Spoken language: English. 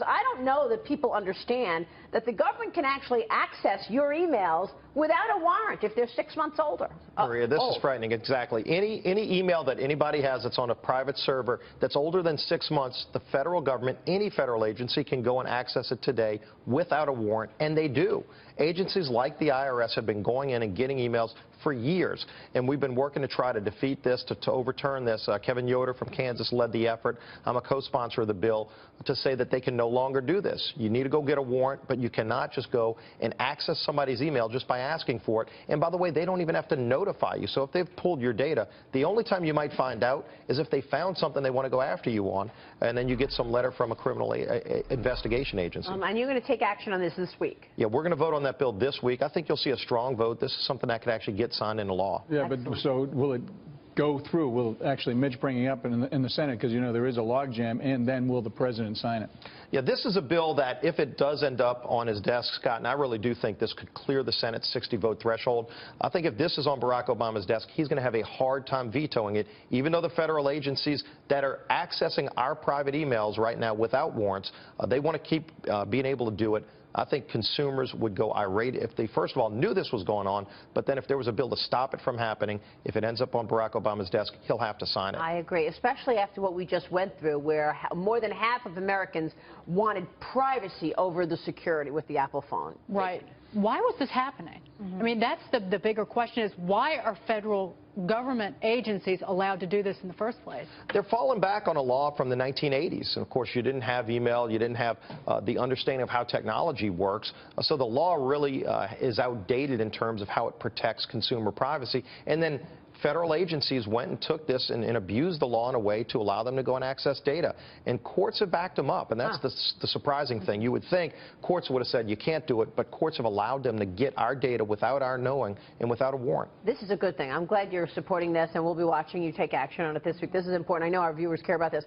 I don't know that people understand that the government can actually access your emails without a warrant if they're 6 months older. Maria, this is frightening. Exactly. Any email that anybody has that's on a private server that's older than 6 months, the federal government, any federal agency can go and access it today without a warrant, and they do. Agencies like the IRS have been going in and getting emails for years, and we've been working to try to defeat this, to overturn this. Kevin Yoder from Kansas led the effort. I'm a co-sponsor of the bill to say that they can no longer do this. You need to go get a warrant, but you cannot just go and access somebody's email just by asking for it. And by the way, they don't even have to notify you. So if they've pulled your data, the only time you might find out is if they found something they want to go after you on, and then you get some letter from a criminal investigation agency. And you're going to take action on this week? Yeah, we're going to vote on that bill this week. I think you'll see a strong vote. This is something that could actually get signed into law. Yeah, but so will it go through? Will actually Mitch bring it up in the Senate, because you know there is a logjam, and then will the president sign it? Yeah, this is a bill that if it does end up on his desk, Scott, and I really do think this could clear the Senate 60-vote threshold. I think if this is on Barack Obama's desk, he's going to have a hard time vetoing it, even though the federal agencies that are accessing our private emails right now without warrants, they want to keep being able to do it. I think consumers would go irate if they, first of all, knew this was going on, but then if there was a bill to stop it from happening, if it ends up on Barack Obama's desk, he'll have to sign it. I agree, especially after what we just went through, where more than half of Americans wanted privacy over the security with the Apple phone. Right. Why was this happening? I mean, that's the bigger question, is why are federal government agencies allowed to do this in the first place? They're falling back on a law from the 1980s. And of course, you didn't have email, you didn't have the understanding of how technology works. So the law really is outdated in terms of how it protects consumer privacy. And then federal agencies went and took this and abused the law in a way to allow them to go and access data. And courts have backed them up, and that's the surprising thing. You would think courts would have said you can't do it, but courts have allowed them to get our data without our knowing and without a warrant. This is a good thing. I'm glad you're supporting this, and we'll be watching you take action on it this week. This is important. I know our viewers care about this.